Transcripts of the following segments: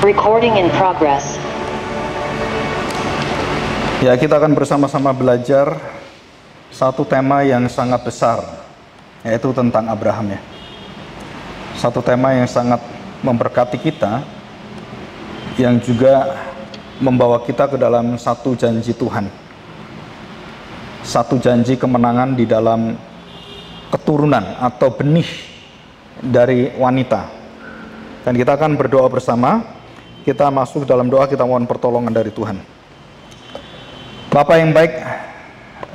Recording in progress. Ya, kita akan bersama-sama belajar satu tema yang sangat besar, yaitu tentang Abraham ya. Satu tema yang sangat memberkati kita, yang juga membawa kita ke dalam satu janji Tuhan. Satu janji kemenangan di dalam keturunan atau benih dari wanita. Dan kita akan berdoa bersama. Kita masuk dalam doa, kita mohon pertolongan dari Tuhan. Bapa yang baik,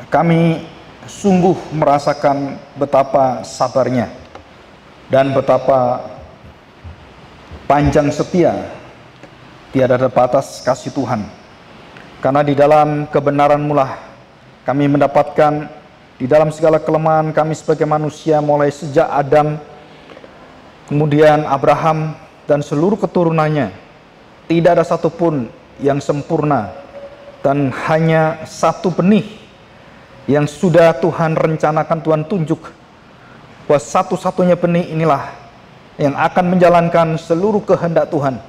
kami sungguh merasakan betapa sabarnya dan betapa panjang setia, tiada batas kasih Tuhan. Karena di dalam kebenaran-Mu lah kami mendapatkan, di dalam segala kelemahan kami sebagai manusia, mulai sejak Adam, kemudian Abraham dan seluruh keturunannya, tidak ada satupun yang sempurna, dan hanya satu benih yang sudah Tuhan rencanakan, Tuhan tunjuk bahwa satu-satunya benih inilah yang akan menjalankan seluruh kehendak Tuhan,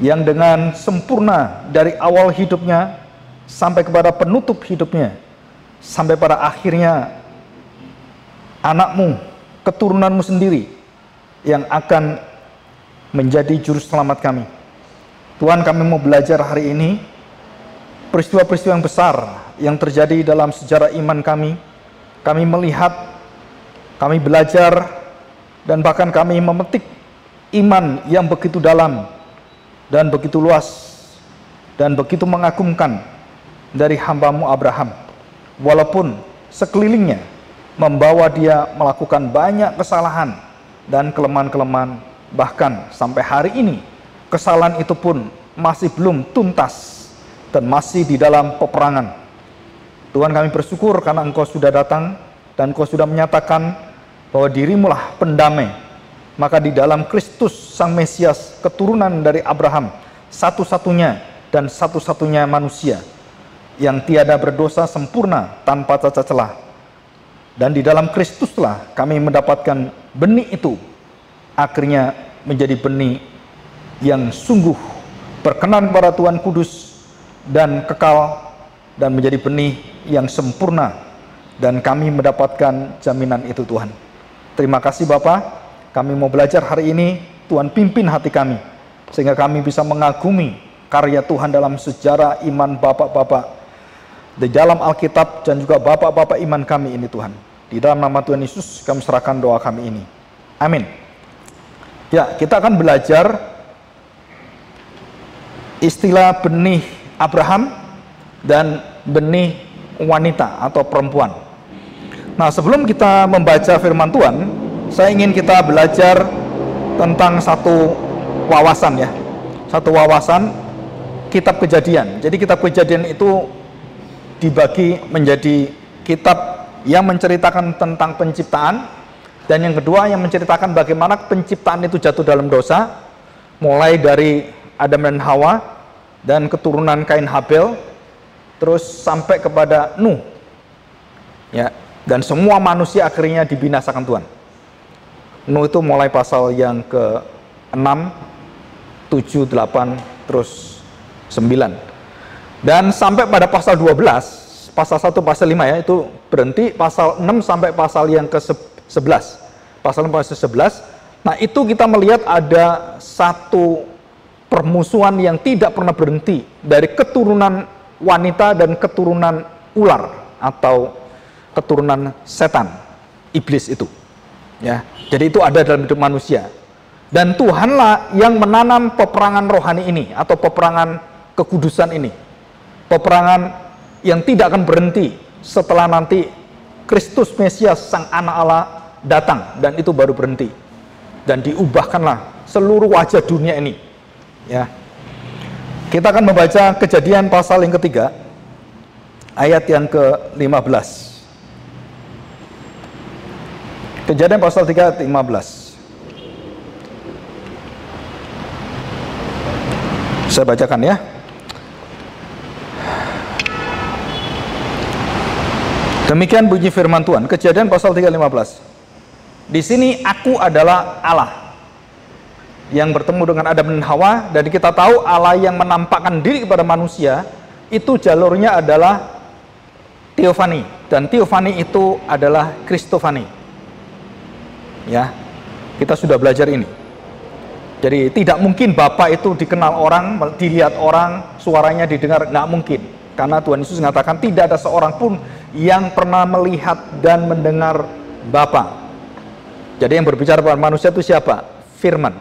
yang dengan sempurna dari awal hidupnya sampai kepada penutup hidupnya, sampai pada akhirnya anak-Mu, keturunanmu sendiri yang akan menjadi juru selamat kami. Tuhan, kami mau belajar hari ini peristiwa-peristiwa yang besar yang terjadi dalam sejarah iman kami. Kami melihat, kami belajar, dan bahkan kami memetik iman yang begitu dalam dan begitu luas dan begitu mengagumkan dari hamba-Mu Abraham. Walaupun sekelilingnya membawa dia melakukan banyak kesalahan dan kelemahan-kelemahan, bahkan sampai hari ini kesalahan itu pun masih belum tuntas dan masih di dalam peperangan. Tuhan, kami bersyukur karena Engkau sudah datang dan Engkau sudah menyatakan bahwa dirimu lah pendamai. Maka di dalam Kristus Sang Mesias, keturunan dari Abraham, satu-satunya dan satu-satunya manusia yang tiada berdosa, sempurna, tanpa cacat celah. Dan di dalam Kristuslah kami mendapatkan benih itu akhirnya menjadi benih yang sungguh berkenan kepada Tuhan, kudus dan kekal, dan menjadi benih yang sempurna, dan kami mendapatkan jaminan itu. Tuhan, terima kasih Bapa. Kami mau belajar hari ini, Tuhan pimpin hati kami sehingga kami bisa mengagumi karya Tuhan dalam sejarah iman bapak-bapak di dalam Alkitab, dan juga bapak-bapak iman kami ini. Tuhan, di dalam nama Tuhan Yesus kami serahkan doa kami ini, amin. Ya, kita akan belajar istilah benih Abraham dan benih wanita atau perempuan. Nah, sebelum kita membaca firman Tuhan, saya ingin kita belajar tentang satu wawasan ya. Satu wawasan kitab Kejadian. Jadi kitab Kejadian itu dibagi menjadi kitab yang menceritakan tentang penciptaan, dan yang kedua yang menceritakan bagaimana penciptaan itu jatuh dalam dosa, mulai dari Adam dan Hawa dan keturunan Kain Habel, terus sampai kepada Nuh ya, dan semua manusia akhirnya dibinasakan Tuhan. Nuh itu mulai pasal yang ke-6, 7, 8, terus 9, dan sampai pada pasal 12, pasal 1, pasal 5 ya, itu berhenti pasal 6 sampai pasal yang ke-11, pasal 6 pasal 11. Nah, itu kita melihat ada satu permusuhan yang tidak pernah berhenti dari keturunan wanita dan keturunan ular atau keturunan setan, iblis itu ya. Jadi itu ada dalam hidup manusia, dan Tuhanlah yang menanam peperangan rohani ini atau peperangan kekudusan ini, peperangan yang tidak akan berhenti setelah nanti Kristus Mesias Sang Anak Allah datang, dan itu baru berhenti, dan diubahkanlah seluruh wajah dunia ini ya. Kita akan membaca Kejadian pasal yang ketiga, ayat yang ke-15. Kejadian pasal 3 ayat 15. Saya bacakan ya. Demikian bunyi firman Tuhan. Kejadian pasal 3 ayat 15. Di sini aku adalah Allah yang bertemu dengan Adam dan Hawa, dan kita tahu Allah yang menampakkan diri kepada manusia itu jalurnya adalah teofani, dan teofani itu adalah kristofani. Ya, kita sudah belajar ini. Jadi tidak mungkin Bapa itu dikenal orang, dilihat orang, suaranya didengar, nggak mungkin. Karena Tuhan Yesus mengatakan tidak ada seorang pun yang pernah melihat dan mendengar Bapa. Jadi yang berbicara pada manusia itu siapa? Firman.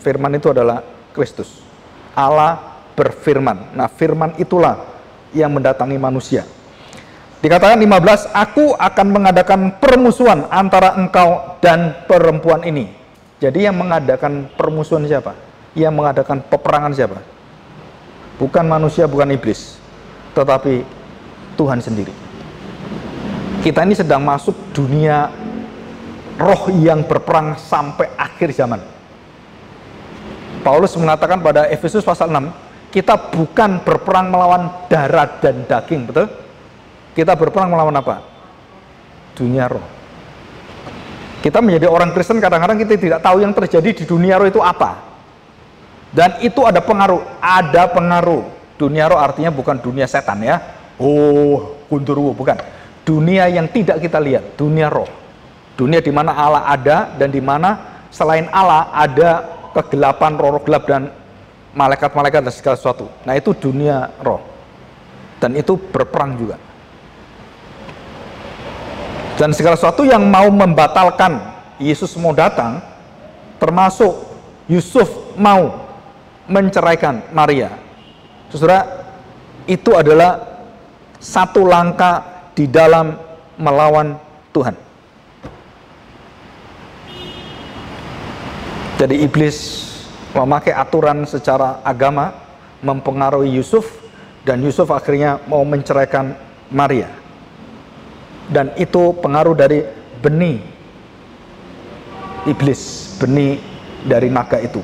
Firman itu adalah Kristus. Allah berfirman. Nah, firman itulah yang mendatangi manusia. Dikatakan 15, aku akan mengadakan permusuhan antara engkau dan perempuan ini. Jadi yang mengadakan permusuhan siapa? Yang mengadakan peperangan siapa? Bukan manusia, bukan iblis, tetapi Tuhan sendiri. Kita ini sedang masuk dunia roh yang berperang sampai akhir zaman. Paulus mengatakan pada Efesus pasal 6, kita bukan berperang melawan darah dan daging, betul? Kita berperang melawan apa? Dunia roh. Kita menjadi orang Kristen kadang-kadang kita tidak tahu yang terjadi di dunia roh itu apa. Dan itu ada pengaruh, Dunia roh artinya bukan dunia setan ya. Oh, gundurwo, bukan. Dunia yang tidak kita lihat, dunia roh. Dunia di mana Allah ada dan di mana selain Allah ada kegelapan, roh gelap dan malaikat-malaikat dan segala sesuatu. Nah, itu dunia roh. Dan itu berperang juga. Dan segala sesuatu yang mau membatalkan Yesus mau datang, termasuk Yusuf mau menceraikan Maria. Saudara, itu adalah satu langkah di dalam melawan Tuhan. Jadi iblis memakai aturan secara agama mempengaruhi Yusuf, dan Yusuf akhirnya mau menceraikan Maria. Dan itu pengaruh dari benih iblis, benih dari naga itu,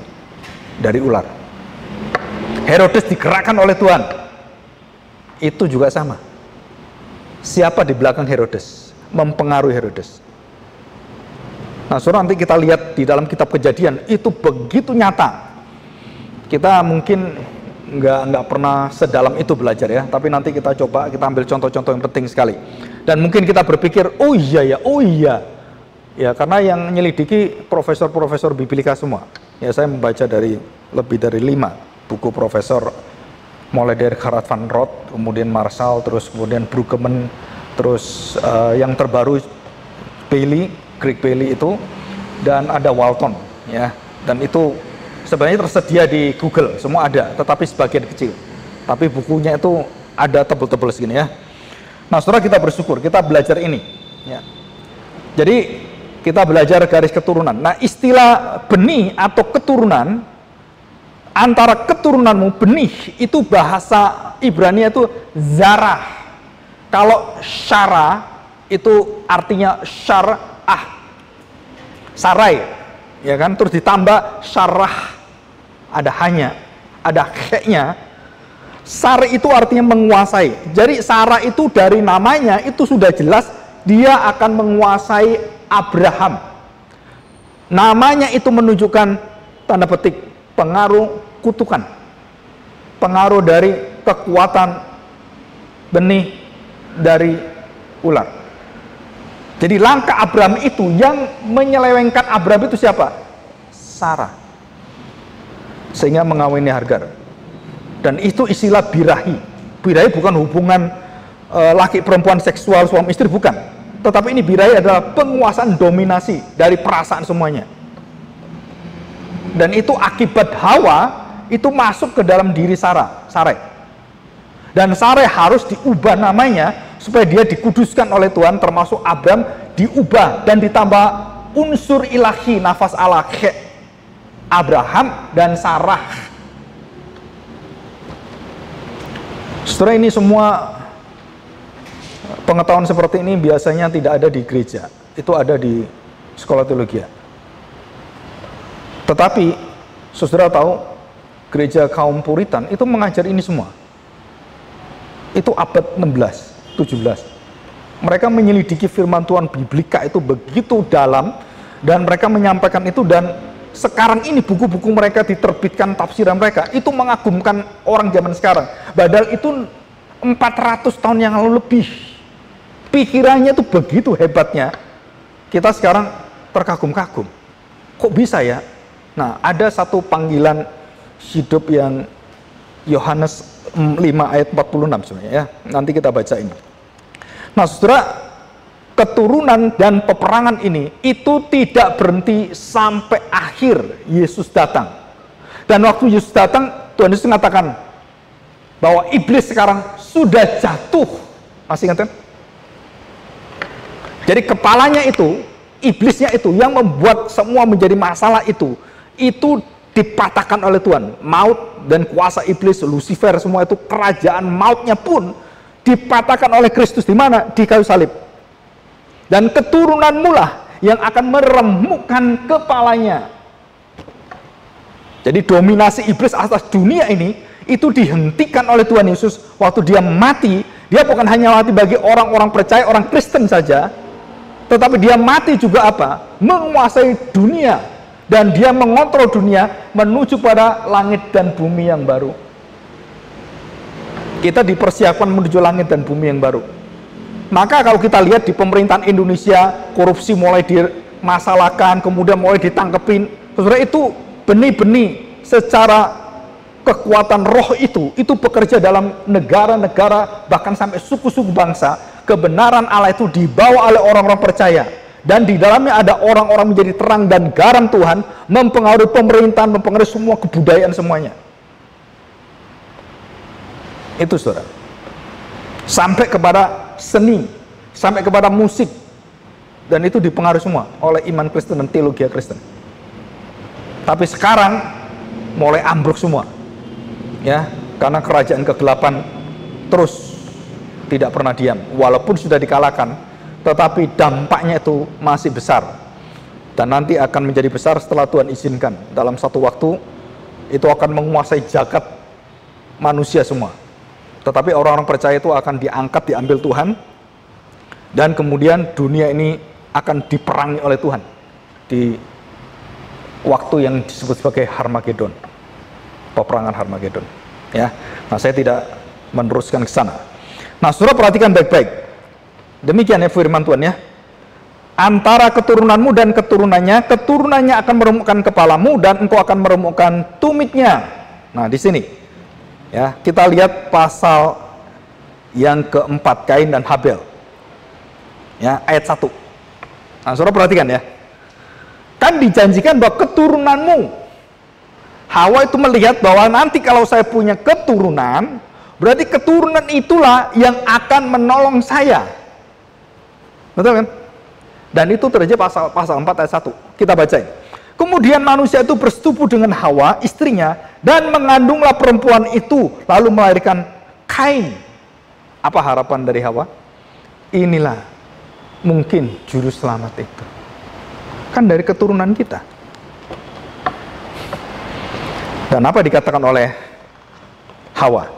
dari ular. Herodes digerakkan oleh Tuhan. Itu juga sama. Siapa di belakang Herodes? Mempengaruhi Herodes. Nah, saudara, nanti kita lihat di dalam kitab Kejadian, itu begitu nyata. Kita mungkin nggak pernah sedalam itu belajar ya, tapi nanti kita coba, kita ambil contoh-contoh yang penting sekali. Dan mungkin kita berpikir, oh iya ya, karena yang nyelidiki profesor-profesor biblika semua. Ya, saya membaca dari lebih dari 5 buku profesor, mulai dari Gerard van Rot, kemudian Marshall, terus kemudian Brueggemann, terus yang terbaru Greg Bailey itu, dan ada Walton ya. Dan itu sebenarnya tersedia di Google, semua ada, tetapi sebagian kecil. Tapi bukunya itu ada tebel-tebel segini ya. Nah, saudara, kita bersyukur, kita belajar ini ya. Jadi kita belajar garis keturunan. Nah, istilah benih atau keturunan, antara keturunanmu, benih, itu bahasa Ibrani itu zarah. Kalau syara itu artinya syar'ah, sarai, ya kan? Terus ditambah syarah, ada hanya, ada khe-nya. Sar itu artinya menguasai. Jadi Sarah itu dari namanya itu sudah jelas dia akan menguasai Abraham. Namanya itu menunjukkan tanda petik pengaruh kutukan, pengaruh dari kekuatan benih dari ular. Jadi langkah Abraham itu yang menyelewengkan Abraham itu siapa? Sarah. Sehingga mengawini Hagar. Dan itu istilah birahi. Birahi bukan hubungan laki perempuan seksual suami istri, bukan. Tetapi ini birahi adalah penguasaan dominasi dari perasaan semuanya. Dan itu akibat Hawa itu masuk ke dalam diri Sarai. Dan Sarai harus diubah namanya supaya dia dikuduskan oleh Tuhan, termasuk Abraham diubah dan ditambah unsur ilahi, nafas Allah, Abraham dan Sarah. Setelah ini semua pengetahuan seperti ini biasanya tidak ada di gereja, itu ada di sekolah teologi. Tetapi saudara tahu, gereja kaum Puritan itu mengajar ini semua. Itu abad 16, 17. Mereka menyelidiki firman Tuhan biblika itu begitu dalam, dan mereka menyampaikan itu, dan sekarang ini buku-buku mereka diterbitkan, tafsiran mereka itu mengagumkan orang zaman sekarang. Padahal itu 400 tahun yang lalu lebih. Pikirannya itu begitu hebatnya. Kita sekarang terkagum-kagum. Kok bisa ya? Nah, ada satu panggilan hidup yang Yohanes 5 ayat 46 sebenarnya ya. Nanti kita baca ini. Nah, saudara, keturunan dan peperangan ini itu tidak berhenti sampai akhir Yesus datang. Dan waktu Yesus datang, Tuhan Yesus mengatakan bahwa iblis sekarang sudah jatuh. Masih ingat kan? Jadi kepalanya itu, iblisnya itu yang membuat semua menjadi masalah itu dipatahkan oleh Tuhan. Maut dan kuasa iblis, Lucifer, semua itu kerajaan mautnya pun dipatahkan oleh Kristus. Di mana? Di kayu salib. Dan keturunanmu lah yang akan meremukkan kepalanya. Jadi dominasi iblis atas dunia ini itu dihentikan oleh Tuhan Yesus waktu dia mati. Dia bukan hanya mati bagi orang-orang percaya, orang Kristen saja, tetapi dia mati juga apa? Menguasai dunia. Dan dia mengontrol dunia menuju pada langit dan bumi yang baru. Kita dipersiapkan menuju langit dan bumi yang baru. Maka kalau kita lihat di pemerintahan Indonesia, korupsi mulai dimasalahkan, kemudian mulai ditangkepin. Saudara, itu benih-benih secara kekuatan roh itu bekerja dalam negara-negara, bahkan sampai suku-suku bangsa. Kebenaran Allah itu dibawa oleh orang-orang percaya. Dan di dalamnya ada orang-orang menjadi terang dan garam Tuhan, mempengaruhi pemerintahan, mempengaruhi semua kebudayaan semuanya. Itu saudara. Sampai kepada seni, sampai kepada musik. Dan itu dipengaruhi semua oleh iman Kristen dan teologi Kristen. Tapi sekarang mulai ambruk semua. Ya, karena kerajaan kegelapan terus tidak pernah diam. Walaupun sudah dikalahkan, tetapi dampaknya itu masih besar. Dan nanti akan menjadi besar setelah Tuhan izinkan. Dalam satu waktu, itu akan menguasai jagat manusia semua. Tetapi orang-orang percaya itu akan diangkat, diambil Tuhan. Dan kemudian dunia ini akan diperangi oleh Tuhan. Di waktu yang disebut sebagai Harmagedon. Peperangan Harmagedon. Ya. Nah, saya tidak meneruskan ke sana. Nah, saudara perhatikan baik-baik. Demikian ya firman Tuhan ya. Antara keturunanmu dan keturunannya akan meremukkan kepalamu dan engkau akan meremukkan tumitnya. Nah, di sini ya, kita lihat pasal yang keempat, Kain dan Habel. Ya, ayat 1. Nah, saudara perhatikan ya. Kan dijanjikan bahwa keturunanmu. Hawa itu melihat bahwa nanti kalau saya punya keturunan, berarti keturunan itulah yang akan menolong saya. Betul kan? Dan itu terjadi pasal 4 ayat 1. Kita bacain. Kemudian manusia itu bersetubuh dengan Hawa, istrinya, dan mengandunglah perempuan itu, lalu melahirkan Kain. Apa harapan dari Hawa? Inilah mungkin juru selamat itu. Kan dari keturunan kita. Dan apa dikatakan oleh Hawa?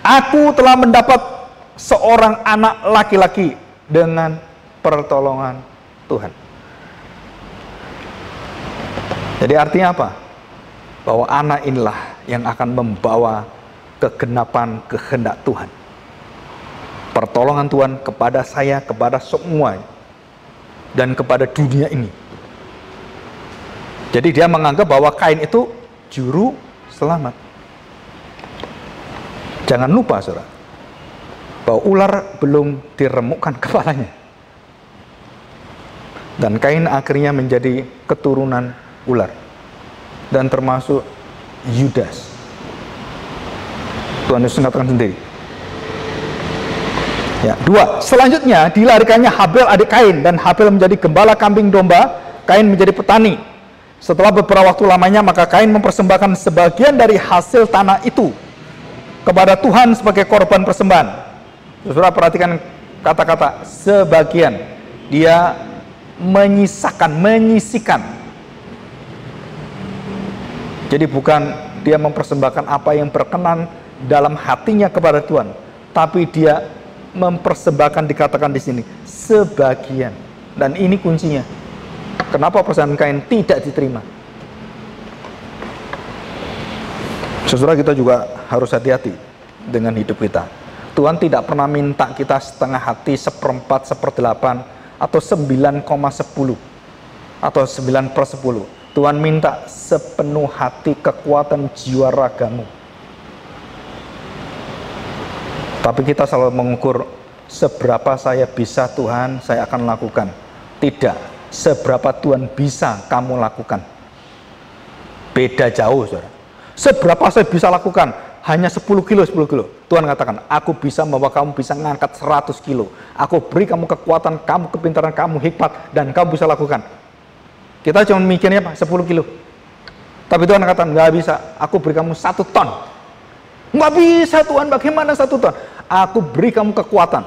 Aku telah mendapat seorang anak laki-laki dengan pertolongan Tuhan. Jadi artinya apa? Bahwa anak inilah yang akan membawa kegenapan kehendak Tuhan. Pertolongan Tuhan kepada saya, kepada semua, dan kepada dunia ini. Jadi dia menganggap bahwa Kain itu juru selamat. Jangan lupa saudara, bahwa ular belum diremukkan kepalanya. Dan Kain akhirnya menjadi keturunan ular. Dan termasuk Yudas. Tuhan Yesus mengatakan sendiri. Ya, 2. Selanjutnya dilarikannya Habel adik Kain, dan Habel menjadi gembala kambing domba, Kain menjadi petani. Setelah beberapa waktu lamanya, maka Kain mempersembahkan sebagian dari hasil tanah itu kepada Tuhan sebagai korban persembahan. Saudara perhatikan kata-kata sebagian. Dia menyisikan. Jadi bukan dia mempersembahkan apa yang berkenan dalam hatinya kepada Tuhan, tapi dia mempersembahkan, dikatakan di sini sebagian. Dan ini kuncinya. Kenapa persembahan Kain tidak diterima? Saudara, kita juga harus hati-hati dengan hidup kita. Tuhan tidak pernah minta kita setengah hati, 1/4, 1/8, atau 9,10 atau 9/10. Tuhan minta sepenuh hati, kekuatan jiwa ragamu. Tapi kita selalu mengukur, seberapa saya bisa Tuhan, saya akan lakukan. Tidak, seberapa Tuhan bisa kamu lakukan. Beda jauh, saudara. Seberapa saya bisa lakukan? Hanya 10 kilo, 10 kilo. Tuhan katakan, aku bisa membawa kamu bisa mengangkat 100 kilo. Aku beri kamu kekuatan, kamu kepintaran, kamu hikmat, dan kamu bisa lakukan. Kita cuma mikirnya apa? 10 kilo. Tapi Tuhan katakan, nggak bisa. Aku beri kamu 1 ton. Nggak bisa Tuhan, bagaimana 1 ton? Aku beri kamu kekuatan.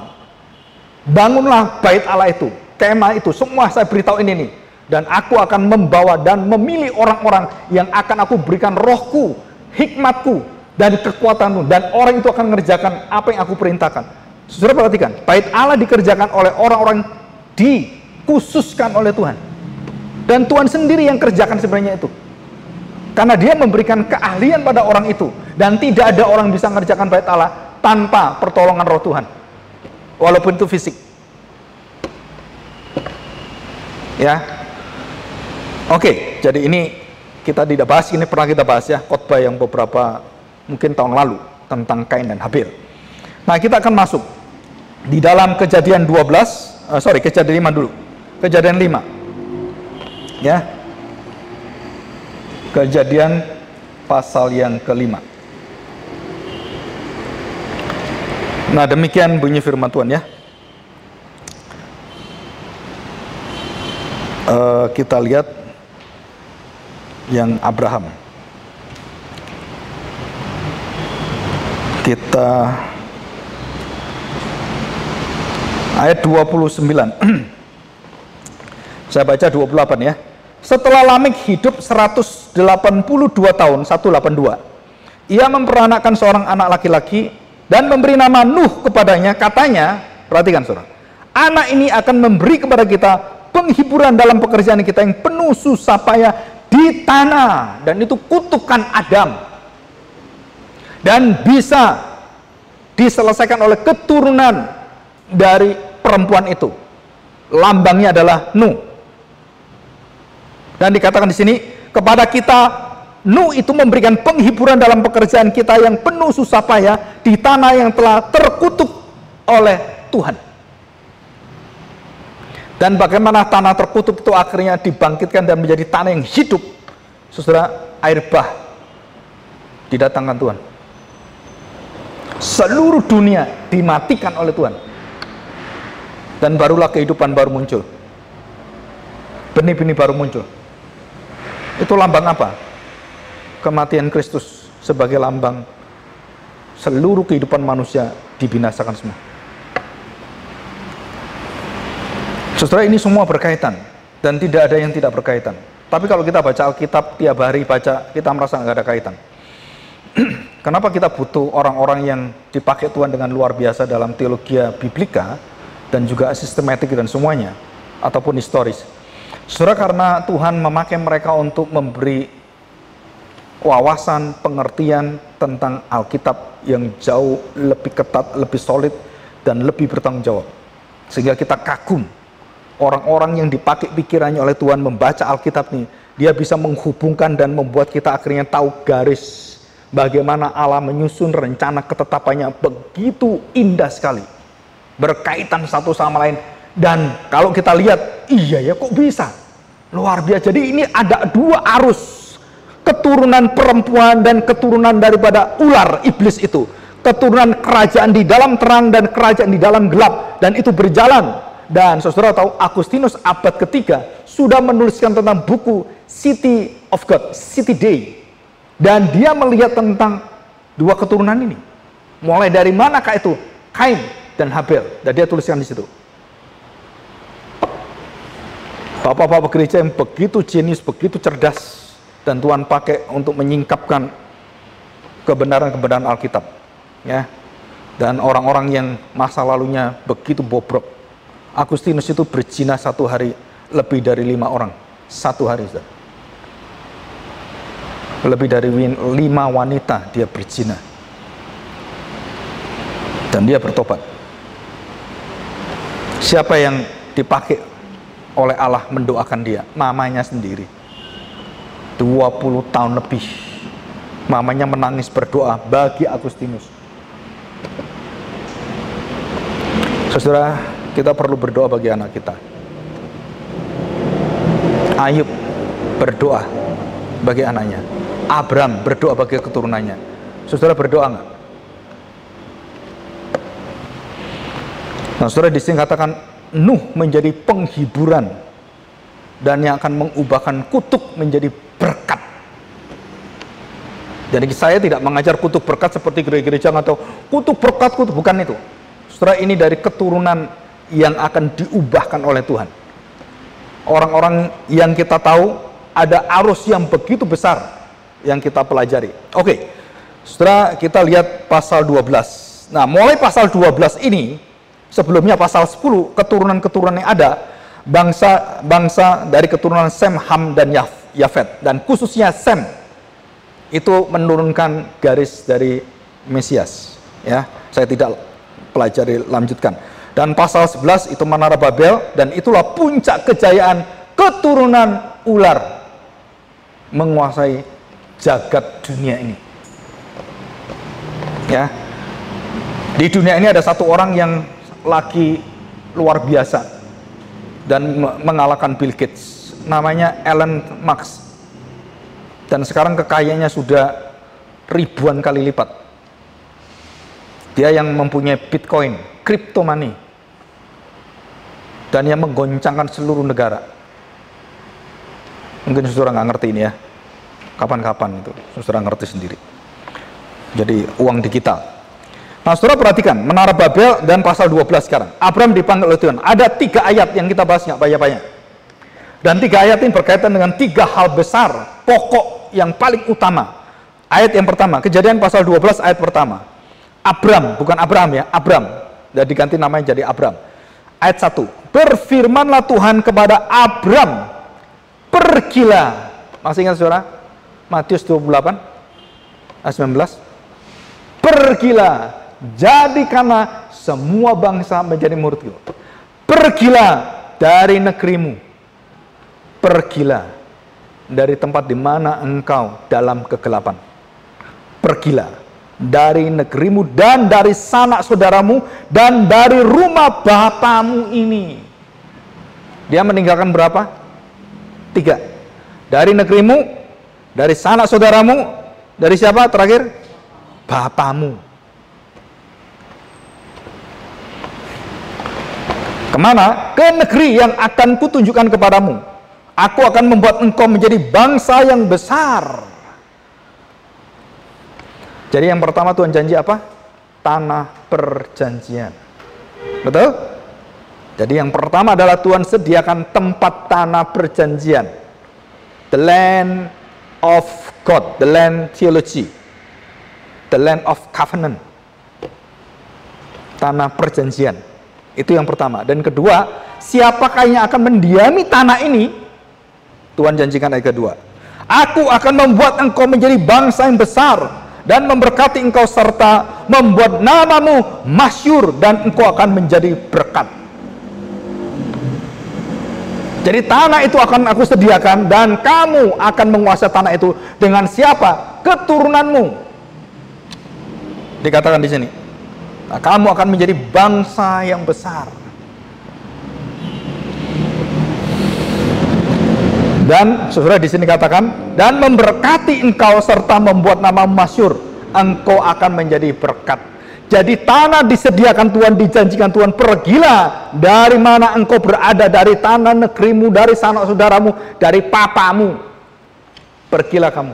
Bangunlah bait Allah itu, kemah itu, semua saya beritahu ini nih. Dan aku akan membawa dan memilih orang-orang yang akan aku berikan rohku, hikmatku, dan kekuatanmu. Dan orang itu akan mengerjakan apa yang aku perintahkan. Saudara perhatikan, bait Allah dikerjakan oleh orang-orang dikhususkan oleh Tuhan. Dan Tuhan sendiri yang kerjakan sebenarnya itu. Karena dia memberikan keahlian pada orang itu. Dan tidak ada orang bisa mengerjakan bait Allah tanpa pertolongan roh Tuhan. Walaupun itu fisik. Ya. Oke, jadi ini kita tidak bahas, ini pernah kita bahas ya, khotbah yang beberapa mungkin tahun lalu tentang Kain dan Habil. Nah, kita akan masuk di dalam Kejadian 12, Kejadian 5 dulu. Kejadian 5. Ya. Kejadian pasal yang ke-5. Nah, demikian bunyi firman Tuhan ya. Kita lihat yang Abraham. Kita ayat 29. Saya baca 28 ya. Setelah Lamekh hidup 182 tahun, 182. Ia memperanakkan seorang anak laki-laki dan memberi nama Nuh kepadanya. Katanya, perhatikan saudara, anak ini akan memberi kepada kita penghiburan dalam pekerjaan kita yang penuh susah payah di tanah. Dan itu kutukan Adam. Dan bisa diselesaikan oleh keturunan dari perempuan itu. Lambangnya adalah Nuh. Dan dikatakan di sini, kepada kita Nuh itu memberikan penghiburan dalam pekerjaan kita yang penuh susah payah di tanah yang telah terkutuk oleh Tuhan. Dan bagaimana tanah terkutuk itu akhirnya dibangkitkan dan menjadi tanah yang hidup. Saudara, air bah didatangkan Tuhan. Seluruh dunia dimatikan oleh Tuhan. Dan barulah kehidupan baru muncul. Benih-benih baru muncul. Itu lambang apa? Kematian Kristus sebagai lambang seluruh kehidupan manusia dibinasakan semua. Saudara, ini semua berkaitan dan tidak ada yang tidak berkaitan. Tapi kalau kita baca Alkitab tiap hari baca, kita merasa nggak ada kaitan. Kenapa kita butuh orang-orang yang dipakai Tuhan dengan luar biasa dalam teologi biblika dan juga sistematik dan semuanya, ataupun historis? Saudara, karena Tuhan memakai mereka untuk memberi wawasan, pengertian tentang Alkitab yang jauh lebih ketat, lebih solid, dan lebih bertanggung jawab. Sehingga kita kagum orang-orang yang dipakai pikirannya oleh Tuhan membaca Alkitab nih. Dia bisa menghubungkan dan membuat kita akhirnya tahu garis bagaimana Allah menyusun rencana ketetapannya begitu indah sekali, berkaitan satu sama lain. Dan kalau kita lihat, iya ya kok bisa, luar biasa. Jadi ini ada dua arus, keturunan perempuan dan keturunan daripada ular iblis itu, keturunan kerajaan di dalam terang dan kerajaan di dalam gelap, dan itu berjalan. Dan saudara tahu, Agustinus abad ketiga sudah menuliskan tentang buku City of God, City Day. Dan dia melihat tentang dua keturunan ini. Mulai dari manakah itu? Kain dan Habil. Dan dia tuliskan di situ. Bapak-bapak gereja yang begitu jenius, begitu cerdas, dan Tuhan pakai untuk menyingkapkan kebenaran-kebenaran Alkitab. Ya. Dan orang-orang yang masa lalunya begitu bobrok. Agustinus itu berzina satu hari lebih dari 5 orang. 1 hari, saudara. Lebih dari 5 wanita dia berzina. Dan dia bertobat. Siapa yang dipakai oleh Allah mendoakan dia? Mamanya sendiri. 20 tahun lebih. Mamanya menangis berdoa bagi Agustinus. Saudara, kita perlu berdoa bagi anak kita. Ayub berdoa bagi anaknya. Abram berdoa bagi keturunannya. Saudara berdoa nggak? Nah, saudara, di sini katakan Nuh menjadi penghiburan dan yang akan mengubahkan kutuk menjadi berkat. Jadi saya tidak mengajar kutuk berkat seperti gereja-gereja atau kutuk berkat, bukan itu. Saudara, ini dari keturunan yang akan diubahkan oleh Tuhan. Orang-orang yang kita tahu ada arus yang begitu besar yang kita pelajari. Oke, saudara, kita lihat pasal 12. Nah, mulai pasal 12 ini, sebelumnya pasal 10, keturunan-keturunan yang ada, bangsa dari keturunan Sem, Ham, dan Yafet. Dan khususnya Sem, itu menurunkan garis dari Mesias. Ya, saya tidak pelajari lanjutkan. Dan pasal 11 itu Menara Babel, dan itulah puncak kejayaan keturunan ular menguasai jagat dunia ini. Ya, di dunia ini ada satu orang yang lagi luar biasa dan mengalahkan Bill Gates, namanya Elon Musk, dan sekarang kekayaannya sudah ribuan kali lipat. Dia yang mempunyai Bitcoin, crypto money, dan yang menggoncangkan seluruh negara. Mungkin saudara nggak ngerti ini ya, kapan-kapan itu saudara ngerti sendiri. Jadi uang digital. Nah, saudara perhatikan Menara Babel dan pasal 12 sekarang. Abram dipanggil oleh Tuhan. Ada 3 ayat yang kita bahas nggak banyak-banyak. Dan 3 ayat ini berkaitan dengan 3 hal besar, pokok yang paling utama. Ayat yang pertama, Kejadian pasal 12 ayat pertama. Abram, bukan Abraham ya, Abram. Dan diganti namanya jadi Abram. Ayat 1, berfirmanlah Tuhan kepada Abram, pergilah. Masih ingat saudara? Matius 28 ayat 19. Pergilah, jadikanlah semua bangsa menjadi muridku. Pergilah dari negerimu. Pergilah dari tempat di mana engkau dalam kegelapan. Pergilah dari negerimu dan dari sanak saudaramu dan dari rumah bapamu ini. Dia meninggalkan berapa? 3. Dari negerimu, dari sanak saudaramu, dari siapa terakhir? Bapamu. Kemana? Ke negeri yang akan kutunjukkan kepadamu. Aku akan membuat engkau menjadi bangsa yang besar. Jadi yang pertama Tuhan janji apa? Tanah perjanjian. Betul? Jadi yang pertama adalah Tuhan sediakan tempat tanah perjanjian. The land of God, the land theology, the land of covenant. Tanah perjanjian. Itu yang pertama. Dan kedua, siapakah yang akan mendiami tanah ini? Tuhan janjikan ayat kedua. Aku akan membuat engkau menjadi bangsa yang besar dan memberkati engkau serta membuat namamu masyhur dan engkau akan menjadi berkat. Jadi tanah itu akan aku sediakan dan kamu akan menguasai tanah itu dengan siapa? Keturunanmu. Dikatakan di sini. Nah, kamu akan menjadi bangsa yang besar. Dan saudara di sini katakan, dan memberkati engkau serta membuat nama masyhur, engkau akan menjadi berkat. Jadi tanah disediakan Tuhan, dijanjikan Tuhan, pergilah dari mana engkau berada, dari tanah negerimu, dari sanak saudaramu, dari papamu. Pergilah kamu.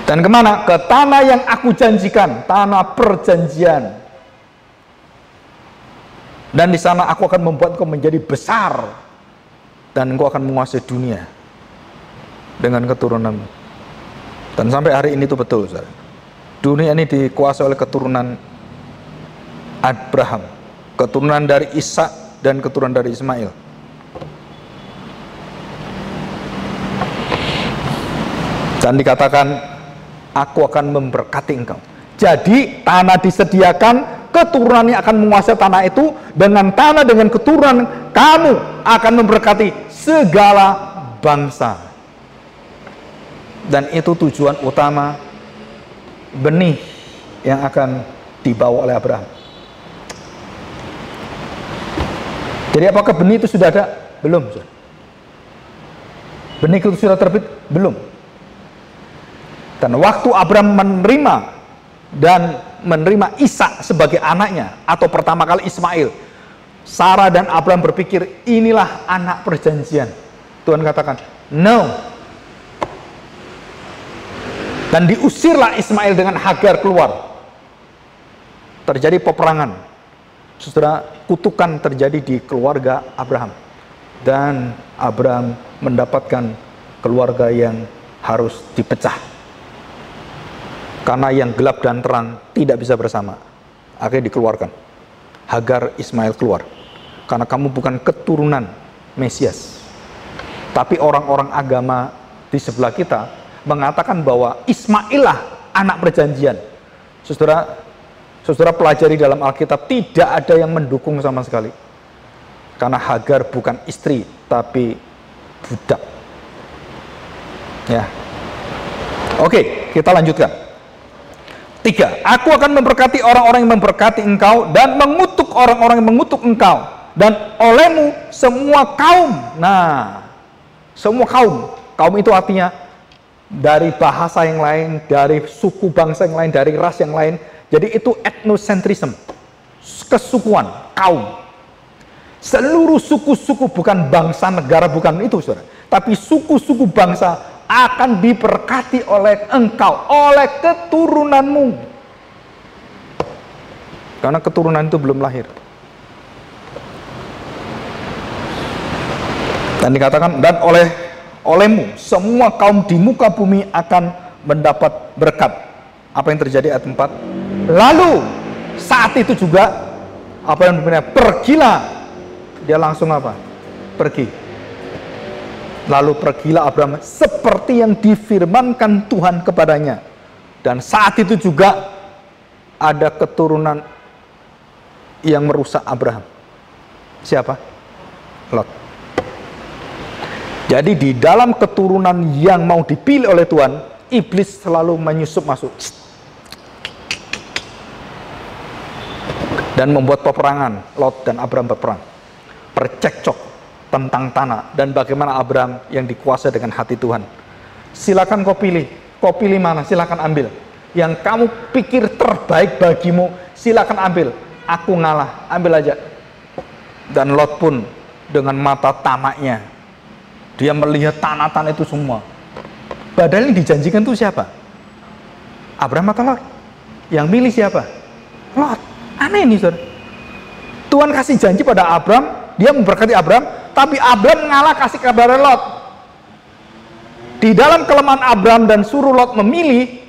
Dan kemana? Ke tanah yang aku janjikan, tanah perjanjian. Dan di sana aku akan membuat engkau menjadi besar dan engkau akan menguasai dunia dengan keturunanmu. Dan sampai hari ini itu betul, saudara. Dunia ini dikuasai oleh keturunan Abraham, keturunan dari Ishak, dan keturunan dari Ismail. Dan dikatakan, aku akan memberkati engkau. Jadi tanah disediakan, keturunannya akan menguasai tanah itu. Dengan tanah, dengan keturunan, kamu akan memberkati segala bangsa. Dan itu tujuan utama benih yang akan dibawa oleh Abraham. Jadi apakah benih itu sudah ada? Belum. Benih itu sudah terbit? Belum. Dan waktu Abraham menerima Ishak sebagai anaknya, atau pertama kali Ismail, Sarah dan Abraham berpikir, inilah anak perjanjian. Tuhan katakan, no. Dan diusirlah Ismail dengan Hagar keluar. Terjadi peperangan. Saudara, kutukan terjadi di keluarga Abraham. Dan Abraham mendapatkan keluarga yang harus dipecah. Karena yang gelap dan terang tidak bisa bersama. Akhirnya dikeluarkan. Hagar, Ismail keluar. Karena kamu bukan keturunan Mesias. Tapi orang-orang agama di sebelah kita mengatakan bahwa Ismail lah anak perjanjian. Saudara pelajari dalam Alkitab, tidak ada yang mendukung sama sekali. Karena Hagar bukan istri, tapi budak. Ya. Oke, kita lanjutkan. 3. Aku akan memberkati orang-orang yang memberkati engkau, dan mengutuk orang-orang yang mengutuk engkau, dan olehmu semua kaum. Nah, semua kaum. Kaum itu artinya dari bahasa yang lain, dari suku bangsa yang lain, dari ras yang lain. Jadi itu etnosentrisme, kesukuan, kaum. Seluruh suku-suku, bukan bangsa, negara, bukan itu, saudara. Tapi suku-suku bangsa akan diberkati oleh engkau, oleh keturunanmu. Karena keturunan itu belum lahir. Dan dikatakan, dan olehmu semua kaum di muka bumi akan mendapat berkat. Apa yang terjadi ayat 4? Lalu saat itu juga, apa yang benar, pergilah. Dia langsung apa? Pergi. Lalu pergilah Abraham seperti yang difirmankan Tuhan kepadanya. Dan saat itu juga ada keturunan yang merusak Abraham. Siapa? Lot. Jadi di dalam keturunan yang mau dipilih oleh Tuhan, iblis selalu menyusup masuk dan membuat peperangan. Lot dan Abraham berperang, bercekcok tentang tanah, dan bagaimana Abraham yang dikuasai dengan hati Tuhan. Silakan kau pilih mana, silakan ambil. Yang kamu pikir terbaik bagimu, silakan ambil. Aku ngalah, ambil aja. Dan Lot pun dengan mata tamaknya, dia melihat tanah-tanah itu semua. Padahal yang dijanjikan itu siapa? Abraham atau Lot? Yang milih siapa? Lot. Aneh nih, saudara. Tuhan kasih janji pada Abraham, dia memberkati Abraham, tapi Abraham ngalah kasih kabar Lot. Di dalam kelemahan Abraham dan suruh Lot memilih,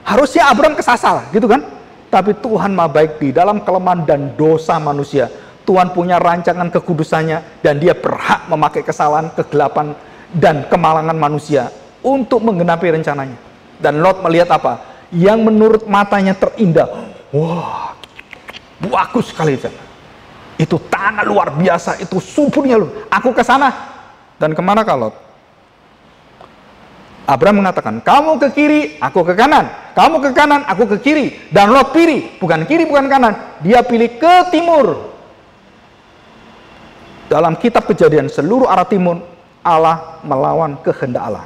harusnya Abraham kesasar, gitu kan? Tapi Tuhan Maha Baik, di dalam kelemahan dan dosa manusia, Tuhan punya rancangan kekudusannya, dan dia berhak memakai kesalahan, kegelapan, dan kemalangan manusia untuk menggenapi rencananya. Dan Lot melihat apa? Yang menurut matanya terindah. Wah, bagus sekali, itu tanah luar biasa, itu suburnya loh. Aku ke sana. Dan kemana Lot? Abraham mengatakan, kamu ke kiri, aku ke kanan. Kamu ke kanan, aku ke kiri. Dan Lot pilih, bukan kiri, bukan kanan. Dia pilih ke timur. Dalam kitab Kejadian, seluruh arah timur, Allah melawan kehendak Allah.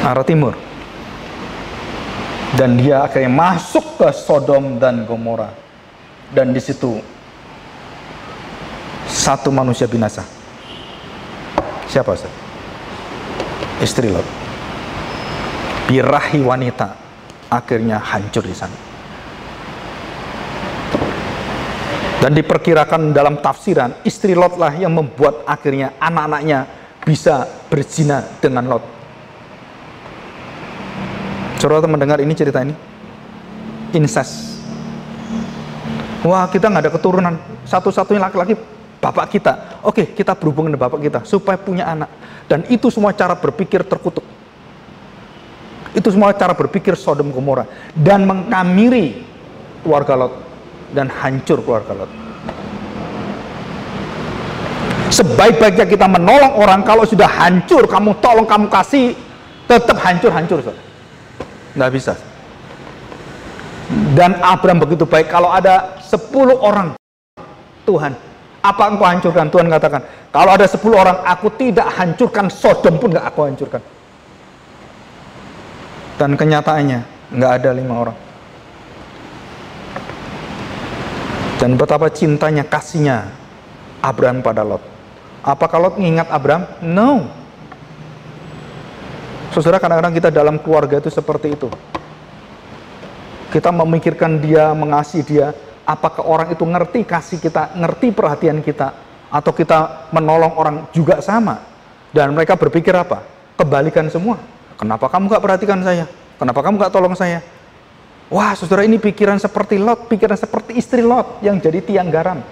Arah timur. Dan dia akhirnya masuk ke Sodom dan Gomora. Dan di situ satu manusia binasa. Siapa, Ustaz? Istri Lot. Birahi wanita akhirnya hancur di sana. Dan diperkirakan dalam tafsiran, istri Lot lah yang membuat akhirnya anak-anaknya bisa berzina dengan Lot. Saudara mendengar ini, cerita ini? Incest. Wah, kita nggak ada keturunan. Satu-satunya laki-laki bapak kita. Oke, kita berhubungan dengan bapak kita supaya punya anak. Dan itu semua cara berpikir terkutuk. Itu semua cara berpikir Sodom Gomora dan mengkamiri keluarga Lot dan hancur keluarga Lot. Sebaik-baiknya kita menolong orang, kalau sudah hancur, kamu tolong, kamu kasih, tetap hancur-hancur. Nggak bisa. Dan Abraham begitu baik. Kalau ada 10 orang, Tuhan, apa engkau hancurkan? Tuhan katakan, kalau ada 10 orang, aku tidak hancurkan Sodom pun nggak aku hancurkan. Dan kenyataannya nggak ada 5 orang. Dan betapa cintanya, kasihnya Abraham pada Lot. Apakah Lot mengingat Abraham? No. Saudara, kadang-kadang kita dalam keluarga itu seperti itu. Kita memikirkan dia, mengasihi dia. Apakah orang itu ngerti kasih kita, ngerti perhatian kita, atau kita menolong orang juga sama? Dan mereka berpikir apa? Kebalikan semua. Kenapa kamu gak perhatikan saya? Kenapa kamu gak tolong saya? Wah, saudara, ini pikiran seperti Lot, pikiran seperti istri Lot yang jadi tiang garam.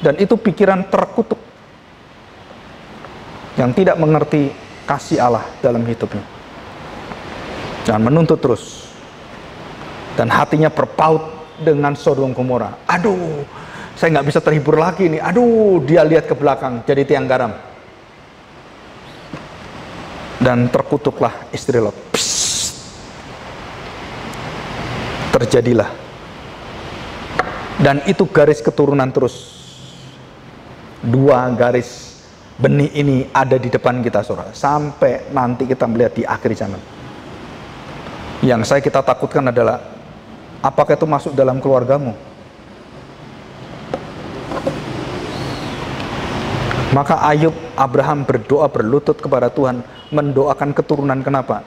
Dan itu pikiran terkutuk, yang tidak mengerti kasih Allah dalam hidupnya. Dan menuntut terus. Dan hatinya berpaut dengan Sodom Gomora. Aduh, saya nggak bisa terhibur lagi nih. Aduh, dia lihat ke belakang, jadi tiang garam. Dan terkutuklah istri Lot. Psst. Terjadilah. Dan itu garis keturunan terus. 2 garis benih ini ada di depan kita, saudara. Sampai nanti kita melihat di akhir zaman. Yang kita takutkan adalah, apakah itu masuk dalam keluargamu? Maka Ayub, Abraham berdoa, berlutut kepada Tuhan, mendoakan keturunan. Kenapa?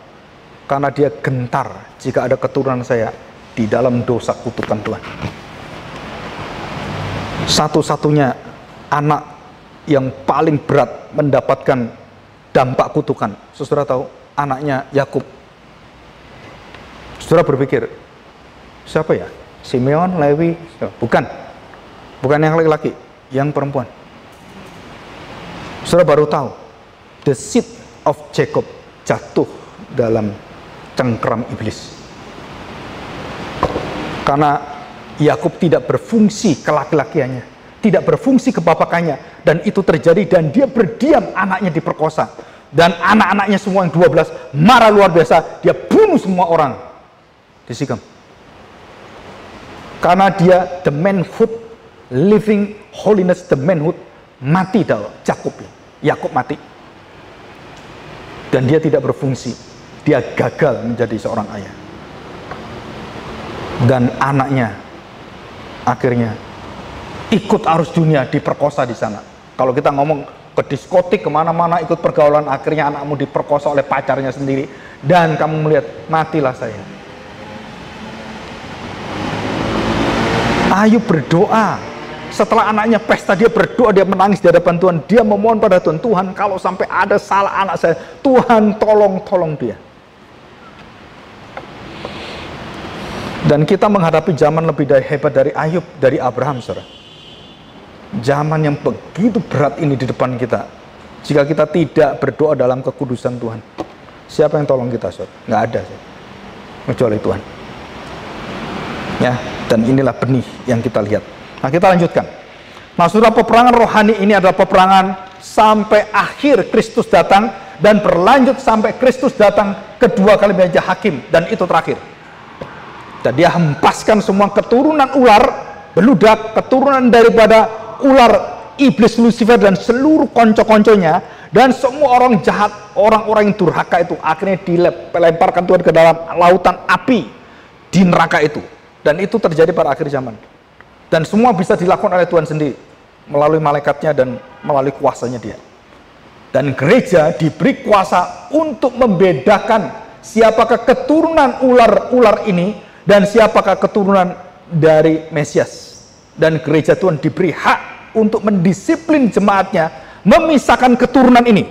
Karena dia gentar jika ada keturunan saya di dalam dosa kutukan Tuhan. Satu-satunya anak yang paling berat mendapatkan dampak kutukan, saudara tahu, anaknya Yakub. Saudara berpikir, siapa ya? Simeon, Lewi? Bukan. Bukan yang laki-laki, yang perempuan. Saudara baru tahu, the seed of Jacob jatuh dalam cengkeram iblis. Karena Yakub tidak berfungsi kelaki-lakiannya, tidak berfungsi kebapakannya, dan itu terjadi, dan dia berdiam, anaknya diperkosa. Dan anak-anaknya semua yang 12 marah luar biasa, dia bunuh semua orang di Sikem. Karena dia the manhood, living holiness, the manhood, mati dalam Yakub mati. Dan dia tidak berfungsi. Dia gagal menjadi seorang ayah. Dan anaknya akhirnya ikut arus dunia, diperkosa di sana. Kalau kita ngomong ke diskotik, kemana-mana ikut pergaulan, akhirnya anakmu diperkosa oleh pacarnya sendiri. Dan kamu melihat, matilah saya. Ayub berdoa. Setelah anaknya pesta, dia berdoa, dia menangis di hadapan Tuhan. Dia memohon pada Tuhan, Tuhan, kalau sampai ada salah anak saya, Tuhan tolong dia. Dan kita menghadapi zaman lebih hebat dari Ayub, dari Abraham, saudara. Zaman yang begitu berat ini di depan kita. Jika kita tidak berdoa dalam kekudusan Tuhan, siapa yang tolong kita, saudara? Nggak ada, saudara. Kecuali Tuhan. Ya, dan inilah benih yang kita lihat. Nah, kita lanjutkan. Nah, saudara, peperangan rohani ini adalah peperangan sampai akhir Kristus datang, dan berlanjut sampai Kristus datang kedua kali menjadi hakim, dan itu terakhir. Dan dia hempaskan semua keturunan ular beludak, keturunan daripada ular iblis Lucifer dan seluruh konco-konconya, dan semua orang jahat, orang-orang yang durhaka itu akhirnya dilemparkan Tuhan ke dalam lautan api di neraka itu. Dan itu terjadi pada akhir zaman. Dan semua bisa dilakukan oleh Tuhan sendiri melalui malaikatnya dan melalui kuasanya dia. Dan gereja diberi kuasa untuk membedakan siapakah keturunan ular-ular ini dan siapakah keturunan dari Mesias. Dan gereja Tuhan diberi hak untuk mendisiplin jemaatnya, memisahkan keturunan ini.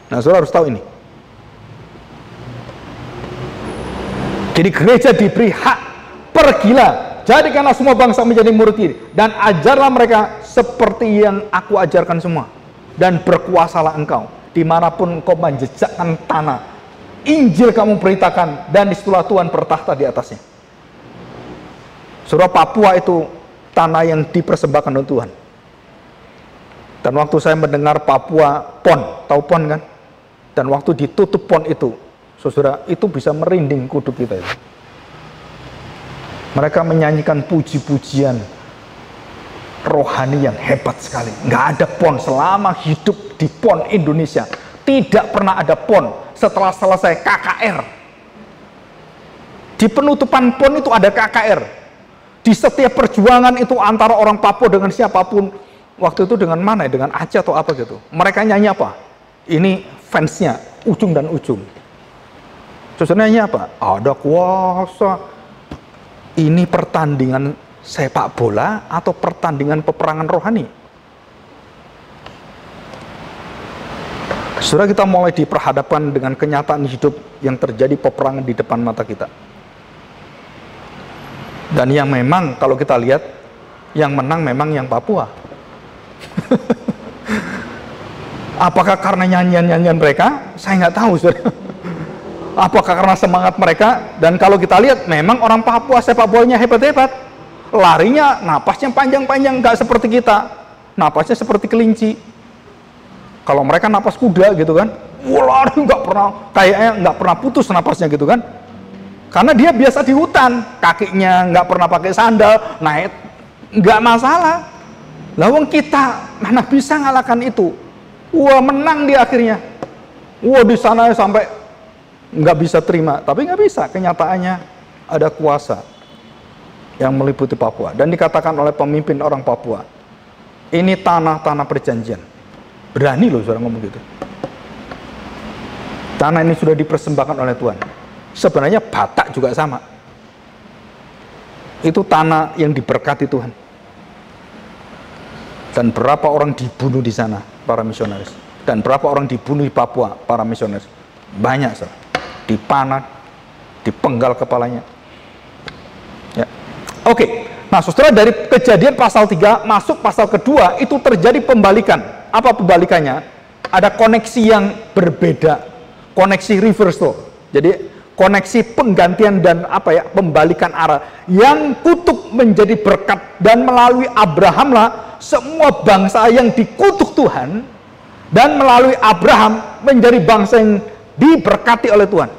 Nah, saudara harus tahu ini. Jadi gereja diberi hak, pergilah jadikanlah semua bangsa menjadi murid dan ajarlah mereka seperti yang aku ajarkan semua. Dan berkuasalah engkau dimanapun kau menjejakkan tanah. Injil kamu beritakan dan disitulah Tuhan bertahta di atasnya. Saudara, Papua itu tanah yang dipersembahkan oleh Tuhan. Dan waktu saya mendengar Papua PON, tahu PON kan? Dan waktu ditutup PON itu, saudara, itu bisa merinding kuduk kita itu. Mereka menyanyikan puji-pujian rohani yang hebat sekali. Nggak ada PON selama hidup di PON Indonesia. Tidak pernah ada PON setelah selesai KKR. Di penutupan PON itu ada KKR. Di setiap perjuangan itu antara orang Papua dengan siapapun, waktu itu dengan mana ya? Dengan Aceh atau apa gitu. Mereka nyanyi apa? Ini fansnya, ujung dan ujung. Saudara nyanyi apa? Ada kuasa. Ini pertandingan sepak bola atau pertandingan peperangan rohani? Saudara, kita mulai diperhadapkan dengan kenyataan hidup yang terjadi peperangan di depan mata kita. Dan yang memang kalau kita lihat, yang menang memang yang Papua. Apakah karena nyanyian-nyanyian mereka? Saya nggak tahu, saudara. Apakah karena semangat mereka? Dan kalau kita lihat, memang orang Papua sepak bolanya hebat-hebat. Larinya, napasnya panjang-panjang, nggak seperti kita. Napasnya seperti kelinci. Kalau mereka napas kuda gitu kan, wah lari nggak pernah, kayaknya nggak pernah putus napasnya gitu kan. Karena dia biasa di hutan, kakinya nggak pernah pakai sandal, naik nggak masalah. Lawang kita mana bisa ngalahkan itu? Wah, menang di akhirnya. Wah, di sana sampai nggak bisa terima, tapi nggak bisa. Kenyataannya ada kuasa yang meliputi Papua dan dikatakan oleh pemimpin orang Papua, ini tanah-tanah perjanjian. Berani loh saudara ngomong gitu. Tanah ini sudah dipersembahkan oleh Tuhan. Sebenarnya Batak juga sama. Itu tanah yang diberkati Tuhan. Dan berapa orang dibunuh di sana, para misionaris. Dan berapa orang dibunuh di Papua, para misionaris. Banyak, saudara. Dipanah, dipenggal kepalanya. Ya. Oke. Nah, saudara, dari Kejadian pasal 3 masuk pasal kedua, itu terjadi pembalikan. Apa pembalikannya? Ada koneksi yang berbeda. Koneksi reversal. Jadi koneksi penggantian dan pembalikan arah. Yang kutuk menjadi berkat, dan melalui Abrahamlah semua bangsa yang dikutuk Tuhan, dan melalui Abraham menjadi bangsa yang diberkati oleh Tuhan.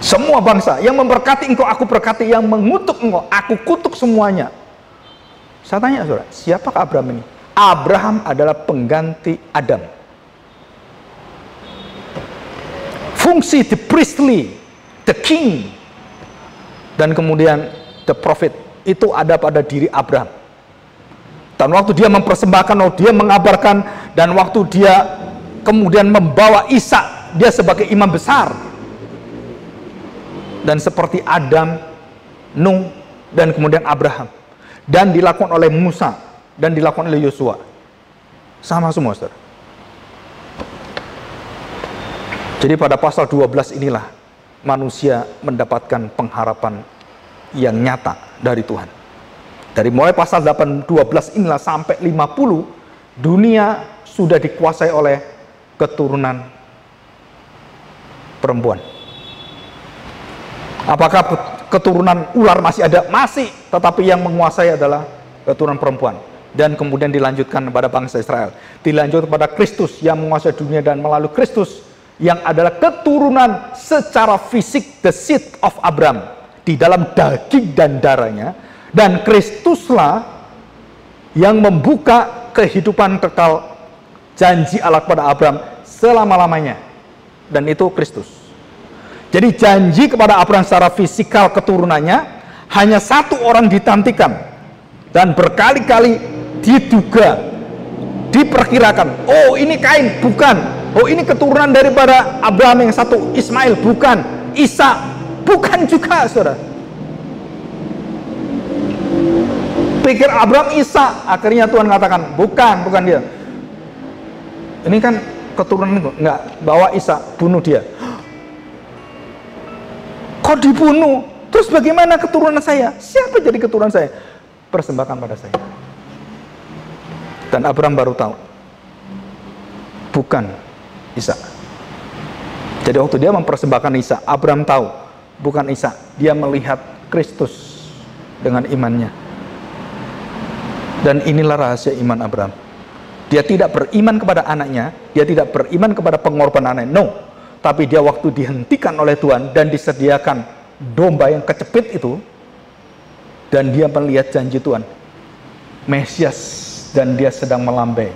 Semua bangsa yang memberkati engkau aku berkati, yang mengutuk engkau aku kutuk semuanya. Saya tanya saudara, siapakah Abraham ini? Abraham adalah pengganti Adam. Fungsi the priestly, the king, dan kemudian the prophet itu ada pada diri Abraham. Dan waktu dia mempersembahkan, dia mengabarkan, dan waktu dia kemudian membawa Ishak, dia sebagai imam besar. Dan seperti Adam, Nuh, dan kemudian Abraham. Dan dilakukan oleh Musa, dan dilakukan oleh Yosua. Sama semua, saudara. Jadi pada pasal 12 inilah manusia mendapatkan pengharapan yang nyata dari Tuhan. Dari mulai pasal 12 inilah sampai 50, dunia sudah dikuasai oleh keturunan perempuan. Apakah keturunan ular masih ada? Masih, tetapi yang menguasai adalah keturunan perempuan. Dan kemudian dilanjutkan kepada bangsa Israel. Dilanjut kepada Kristus yang menguasai dunia, dan melalui Kristus yang adalah keturunan secara fisik, the seed of Abraham, di dalam daging dan darahnya. Dan Kristuslah yang membuka kehidupan kekal janji Allah kepada Abraham selama-lamanya. Dan itu Kristus. Jadi janji kepada Abraham secara fisikal keturunannya, hanya satu orang ditantikan. Dan berkali-kali diduga, diperkirakan, oh ini Kain, bukan. Oh ini keturunan daripada Abraham yang satu, Ismail, bukan. Ishak, bukan juga, saudara. Pikir Abraham Ishak, akhirnya Tuhan katakan, bukan dia. Ini kan keturunan itu, enggak, bawa Ishak, bunuh dia. Kau dibunuh. Terus bagaimana keturunan saya? Siapa jadi keturunan saya? Persembahkan pada saya. Dan Abraham baru tahu, bukan Ishak. Jadi waktu dia mempersembahkan Ishak, Abraham tahu, bukan Ishak. Dia melihat Kristus dengan imannya. Dan inilah rahasia iman Abraham. Dia tidak beriman kepada anaknya, dia tidak beriman kepada pengorbanan anaknya, no. Tapi dia waktu dihentikan oleh Tuhan dan disediakan domba yang kecepit itu, dan dia melihat janji Tuhan, Mesias, dan dia sedang melambai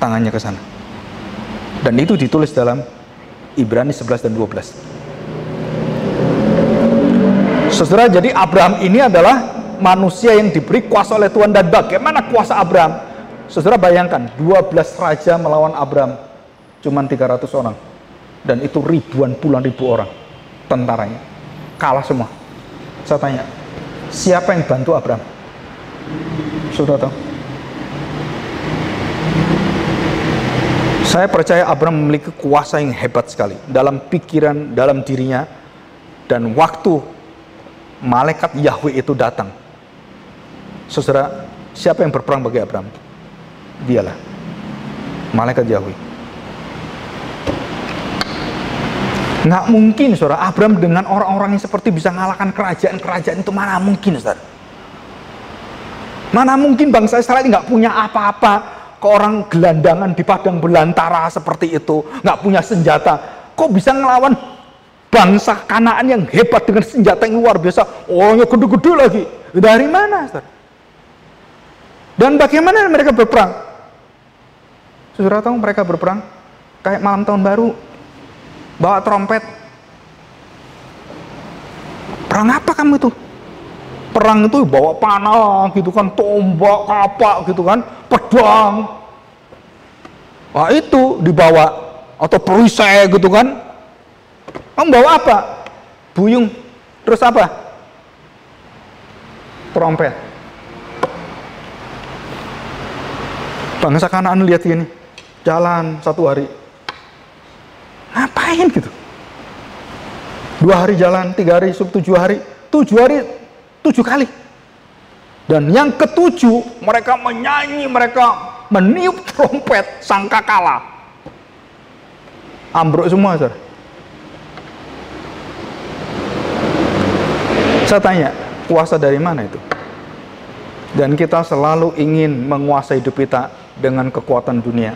tangannya ke sana. Dan itu ditulis dalam Ibrani 11 dan 12. Saudara, jadi Abraham ini adalah manusia yang diberi kuasa oleh Tuhan. Dan bagaimana kuasa Abraham? Saudara bayangkan, 12 raja melawan Abraham, cuman 300 orang. Dan itu ribuan, puluhan ribu orang tentaranya. Kalah semua. Saya tanya, siapa yang bantu Abraham? Saudara tahu? Saya percaya Abraham memiliki kuasa yang hebat sekali dalam pikiran, dalam dirinya. Dan waktu malaikat Yahweh itu datang, saudara, siapa yang berperang bagi Abraham? Dialah, malaikat Yahweh. Nggak mungkin, saudara, Abraham dengan orang-orang yang seperti bisa mengalahkan kerajaan-kerajaan itu. Mana mungkin, saudara? Mana mungkin bangsa Israel nggak punya apa-apa, ke orang gelandangan di padang belantara seperti itu, nggak punya senjata. Kok bisa ngelawan bangsa Kanaan yang hebat dengan senjata yang luar biasa, orangnya gede-gede lagi? Dari mana, saudara? Dan bagaimana mereka berperang? Saudara tahu mereka berperang kayak malam tahun baru, bawa trompet. Perang apa kamu itu? Perang itu bawa panah gitu kan, tombak, kapak gitu kan, pedang. Wah, itu dibawa, atau perisai gitu kan. Kamu bawa apa? Buyung. Terus apa? Trompet. Bangsa Kanaan lihat gini, jalan 1 hari. Ngapain gitu? 2 hari jalan, 3 hari, 7 hari. 7 hari 7 kali. Dan yang ke-7 mereka menyanyi, mereka meniup trompet sangkakala. Ambruk semua, saudara. Saya tanya, kuasa dari mana itu? Dan kita selalu ingin menguasai hidup kita dengan kekuatan dunia.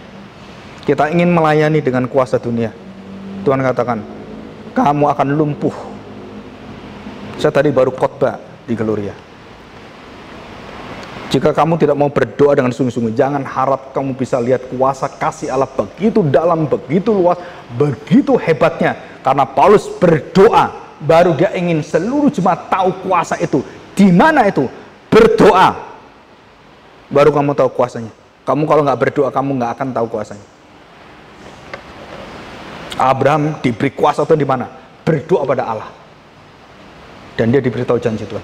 Kita ingin melayani dengan kuasa dunia. Tuhan katakan, kamu akan lumpuh. Saya tadi baru khotbah di Gloria. Jika kamu tidak mau berdoa dengan sungguh-sungguh, jangan harap kamu bisa lihat kuasa kasih Allah begitu dalam, begitu luas, begitu hebatnya. Karena Paulus berdoa, baru dia ingin seluruh jemaat tahu kuasa itu. Di mana itu? Berdoa, baru kamu tahu kuasanya. Kamu kalau nggak berdoa, kamu nggak akan tahu kuasanya. Abraham diberi kuasa itu di mana? Berdoa pada Allah. Dan dia diberitahu janji Tuhan,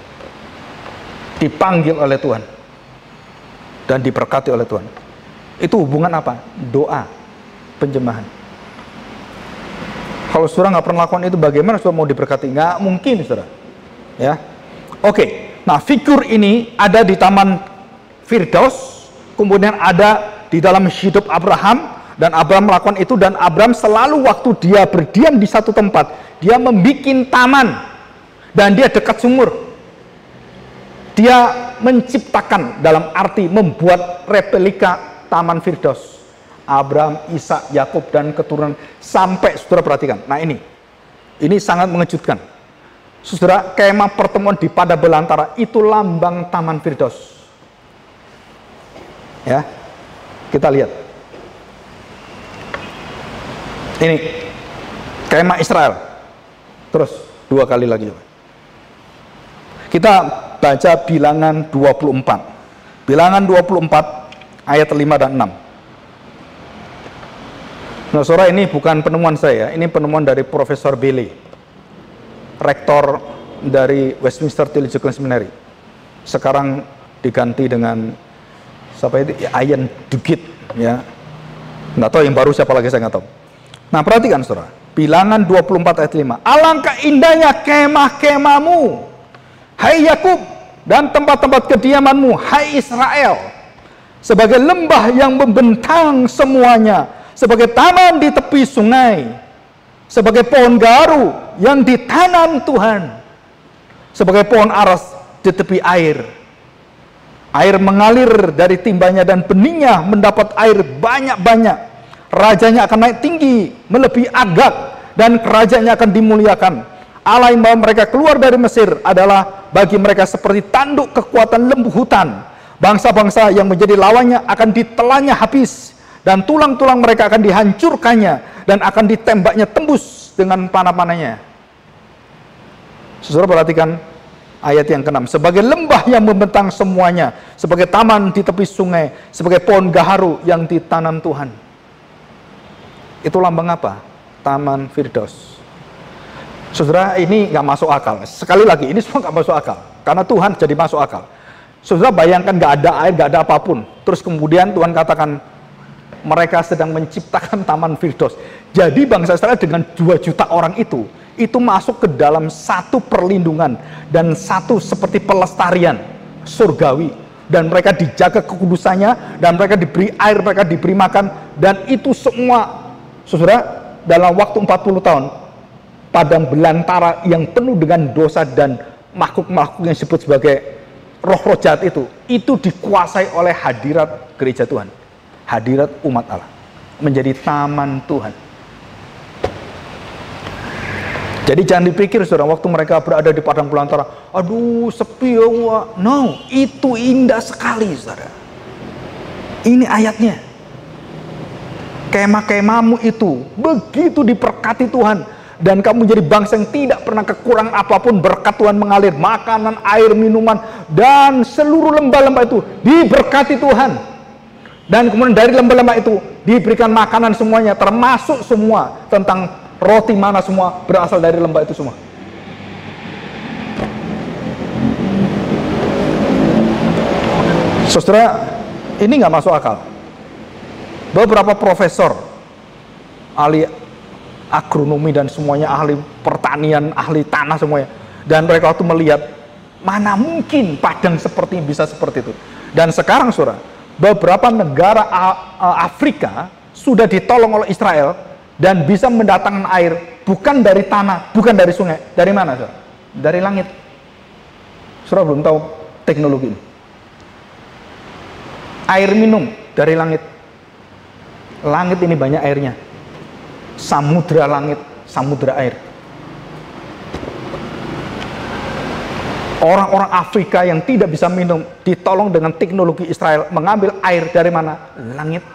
dipanggil oleh Tuhan, dan diberkati oleh Tuhan. Itu hubungan apa? Doa, penjemahan. Kalau saudara nggak pernah lakukan itu, bagaimana saudara mau diberkati? Nggak mungkin, saudara. Ya, oke. Nah, figur ini ada di Taman Firdaus, kemudian ada di dalam hidup Abraham, dan Abraham melakukan itu. Dan Abraham selalu waktu dia berdiam di satu tempat, dia membuat taman. Dan dia dekat sumur. Dia menciptakan, dalam arti membuat replika Taman Firdaus. Abraham, Ishak, Yakub, dan keturunan sampai, saudara perhatikan. Nah ini sangat mengejutkan. Saudara, kemah pertemuan di Padang Belantara itu lambang Taman Firdaus. Ya, kita lihat. Ini kemah Israel. Terus 2 kali lagi. Kita baca Bilangan 24. Bilangan 24 ayat 5 dan 6. Nah, saudara, ini bukan penemuan saya, ini penemuan dari Profesor Bailey, rektor dari Westminster Theological Seminary. Sekarang diganti dengan siapa itu? Ian Duguid, ya. Nggak tahu yang baru siapa lagi, saya nggak tahu. Nah, perhatikan, saudara. Bilangan 24 ayat 5. Alangkah indahnya kemah-kemahmu, hai Yakub, dan tempat-tempat kediamanmu, hai Israel, sebagai lembah yang membentang semuanya, sebagai taman di tepi sungai, sebagai pohon gaharu yang ditanam Tuhan, sebagai pohon aras di tepi air. Air mengalir dari timbanya dan benihnya mendapat air banyak-banyak. Rajanya akan naik tinggi melebihi Agag, dan kerajaannya akan dimuliakan. Allah yang membawa mereka keluar dari Mesir adalah bagi mereka seperti tanduk kekuatan lembu hutan. Bangsa-bangsa yang menjadi lawannya akan ditelannya habis, dan tulang-tulang mereka akan dihancurkannya, dan akan ditembaknya tembus dengan panah-panahnya. Saudara perhatikan ayat yang ke-6. Sebagai lembah yang membentang semuanya, sebagai taman di tepi sungai, sebagai pohon gaharu yang ditanam Tuhan. Itu lambang apa? Taman Firdaus. Saudara, ini nggak masuk akal. Sekali lagi, ini semua nggak masuk akal. Karena Tuhan jadi masuk akal. Saudara bayangkan nggak ada air, nggak ada apapun. Terus kemudian Tuhan katakan, mereka sedang menciptakan Taman Firdaus. Jadi bangsa Israel dengan 2 juta orang itu masuk ke dalam satu perlindungan dan satu seperti pelestarian surgawi. Dan mereka dijaga kekudusannya, dan mereka diberi air, mereka diberi makan, dan itu semua, saudara, dalam waktu 40 tahun, padang belantara yang penuh dengan dosa dan makhluk-makhluk yang disebut sebagai roh-roh jahat itu dikuasai oleh hadirat gereja Tuhan, hadirat umat Allah, menjadi taman Tuhan. Jadi jangan dipikir, saudara, waktu mereka berada di padang belantara, aduh sepi ya, no, itu indah sekali, saudara. Ini ayatnya. Kemah-kemahmu itu begitu diberkati Tuhan, dan kamu jadi bangsa yang tidak pernah kekurangan apapun. Berkat Tuhan mengalir, makanan, air, minuman, dan seluruh lembah-lembah itu diberkati Tuhan. Dan kemudian dari lembah-lembah itu diberikan makanan semuanya, termasuk semua tentang roti mana, semua berasal dari lembah itu semua. Saudara, ini nggak masuk akal. Beberapa profesor, ahli agronomi dan semuanya, ahli pertanian, ahli tanah semuanya, dan mereka waktu melihat, mana mungkin padang seperti bisa seperti itu. Dan sekarang, saudara, beberapa negara Afrika sudah ditolong oleh Israel dan bisa mendatangkan air bukan dari tanah, bukan dari sungai. Dari mana, saudara? Dari langit. Saudara belum tahu teknologi ini. Air minum dari langit. Langit ini banyak airnya. Samudra langit, samudra air. Orang-orang Afrika yang tidak bisa minum ditolong dengan teknologi Israel, mengambil air dari mana? Langit.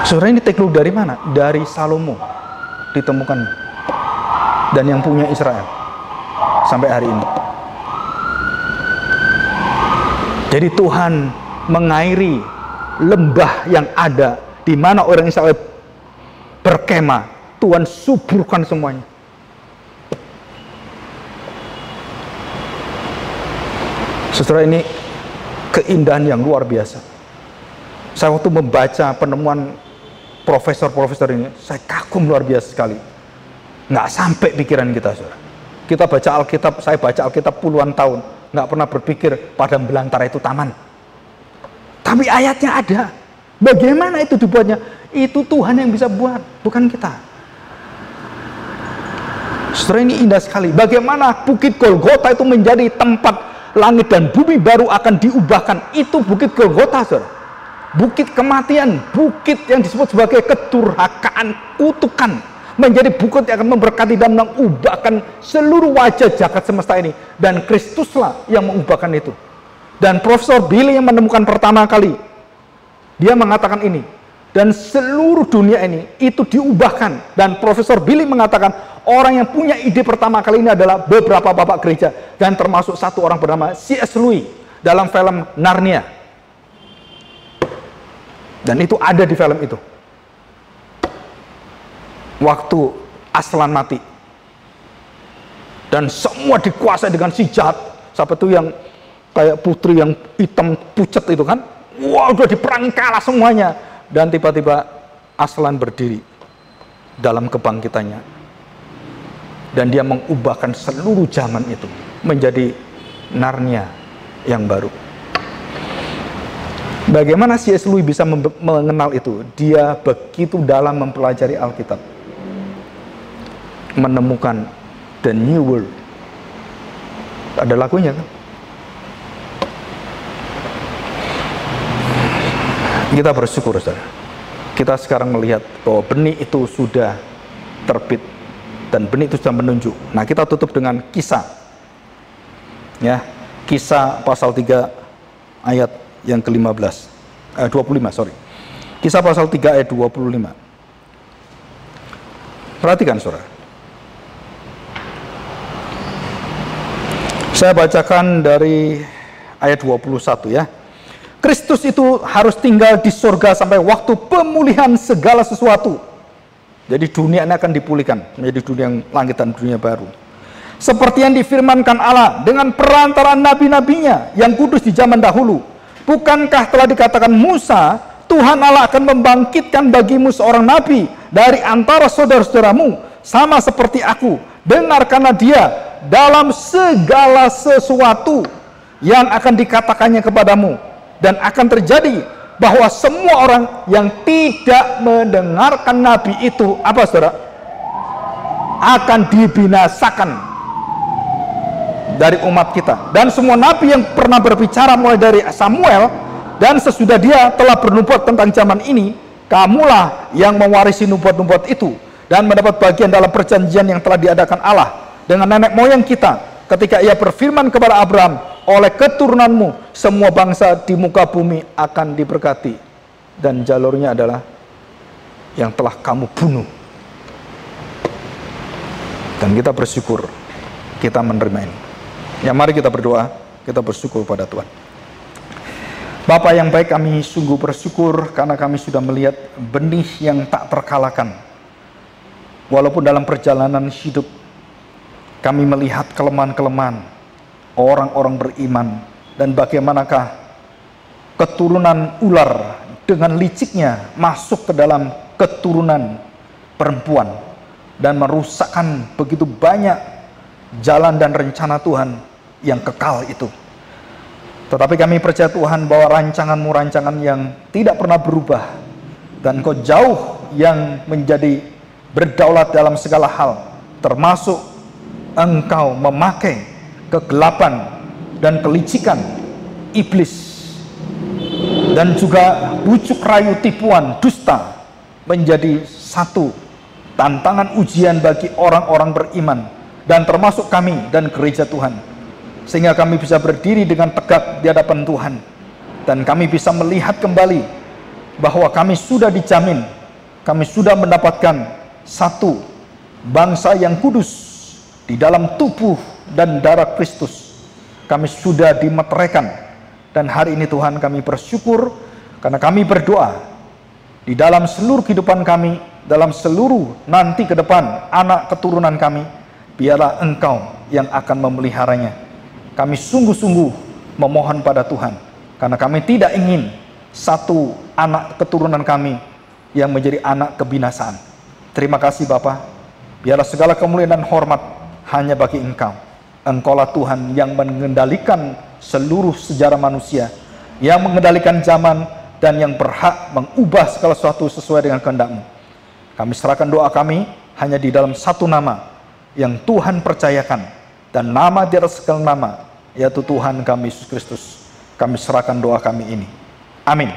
Saudara, ini teknologi dari mana? Dari Salomo ditemukan, dan yang punya Israel sampai hari ini. Jadi Tuhan mengairi lembah yang ada di mana orang Israel berkemah. Tuhan suburkan semuanya. Saudara, ini keindahan yang luar biasa. Saya waktu membaca penemuan profesor-profesor ini, saya kagum luar biasa sekali. Nggak sampai pikiran kita, saudara. Kita baca Alkitab, saya baca Alkitab puluhan tahun, nggak pernah berpikir padang belantara itu taman. Tapi ayatnya ada. Bagaimana itu dibuatnya? Itu Tuhan yang bisa buat, bukan kita. Saudara, ini indah sekali. Bagaimana Bukit Golgota itu menjadi tempat langit dan bumi baru akan diubahkan. Itu Bukit Golgota, saudara. Bukit kematian, bukit yang disebut sebagai kedurhakaan, kutukan, menjadi bukit yang akan memberkati dan mengubahkan seluruh wajah jagat semesta ini. Dan Kristuslah yang mengubahkan itu. Dan Profesor Billy yang menemukan pertama kali, dia mengatakan ini, dan seluruh dunia ini itu diubahkan. Dan Profesor Billy mengatakan orang yang punya ide pertama kali ini adalah beberapa bapak gereja, dan termasuk satu orang bernama C.S. Lewis dalam film Narnia. Dan itu ada di film itu. Waktu Aslan mati, dan semua dikuasai dengan si jahat. Siapa itu yang kayak putri yang hitam pucat itu kan? Wah, udah diperangi kalah semuanya. Dan tiba-tiba Aslan berdiri dalam kebangkitannya. Dan dia mengubahkan seluruh zaman itu menjadi Narnia yang baru. Bagaimana C.S. Lewis bisa mengenal itu? Dia begitu dalam mempelajari Alkitab, menemukan the new world. Ada lagunya kan? Kita bersyukur, saudara. Kita sekarang melihat bahwa benih itu sudah terbit dan benih itu sudah menunjuk. Nah, kita tutup dengan Kisah. Ya, Kisah pasal 3 ayat yang ke-15. 25, sorry. Kisah pasal 3 ayat 25. Perhatikan, saudara. Saya bacakan dari ayat 21 ya. Kristus itu harus tinggal di surga sampai waktu pemulihan segala sesuatu. Jadi dunia ini akan dipulihkan menjadi dunia yang langit dan dunia baru. Seperti yang difirmankan Allah dengan perantaraan nabi-nabinya yang kudus di zaman dahulu. Bukankah telah dikatakan Musa, Tuhan Allah akan membangkitkan bagimu seorang nabi dari antara saudara-saudaramu, sama seperti aku. Dengarkanlah dia dalam segala sesuatu yang akan dikatakannya kepadamu. Dan akan terjadi bahwa semua orang yang tidak mendengarkan nabi itu, apa saudara? Akan dibinasakan dari umat kita. Dan semua nabi yang pernah berbicara mulai dari Samuel dan sesudah dia telah bernubuat tentang zaman ini, kamulah yang mewarisi nubuat-nubuat itu dan mendapat bagian dalam perjanjian yang telah diadakan Allah dengan nenek moyang kita ketika ia berfirman kepada Abraham, oleh keturunanmu semua bangsa di muka bumi akan diberkati. Dan jalurnya adalah yang telah kamu bunuh. Dan kita bersyukur kita menerima ini. Ya, mari kita berdoa, kita bersyukur pada Tuhan. Bapa yang baik, kami sungguh bersyukur karena kami sudah melihat benih yang tak terkalahkan. Walaupun dalam perjalanan hidup kami melihat kelemahan-kelemahan orang-orang beriman, dan bagaimanakah keturunan ular dengan liciknya masuk ke dalam keturunan perempuan dan merusakkan begitu banyak jalan dan rencana Tuhan yang kekal itu. Tetapi kami percaya Tuhan bahwa rancangan-Mu rancangan yang tidak pernah berubah, dan Engkau jauh yang menjadi berdaulat dalam segala hal, termasuk Engkau memakai kegelapan dan kelicikan iblis dan juga bujuk rayu tipuan dusta menjadi satu tantangan ujian bagi orang-orang beriman, dan termasuk kami dan gereja Tuhan, sehingga kami bisa berdiri dengan tegak di hadapan Tuhan, dan kami bisa melihat kembali bahwa kami sudah dijamin, kami sudah mendapatkan satu bangsa yang kudus di dalam tubuh dan darah Kristus. Kami sudah dimeteraikan, dan hari ini Tuhan kami bersyukur karena kami berdoa di dalam seluruh kehidupan kami, dalam seluruh nanti ke depan anak keturunan kami, biarlah Engkau yang akan memeliharanya. Kami sungguh-sungguh memohon pada Tuhan karena kami tidak ingin satu anak keturunan kami yang menjadi anak kebinasaan. Terima kasih Bapa, biarlah segala kemuliaan dan hormat hanya bagi Engkau. Engkaulah Tuhan yang mengendalikan seluruh sejarah manusia, yang mengendalikan zaman, dan yang berhak mengubah segala sesuatu sesuai dengan kehendak-Mu. Kami serahkan doa kami hanya di dalam satu nama yang Tuhan percayakan, dan nama di atas segala nama, yaitu Tuhan kami Yesus Kristus. Kami serahkan doa kami ini. Amin.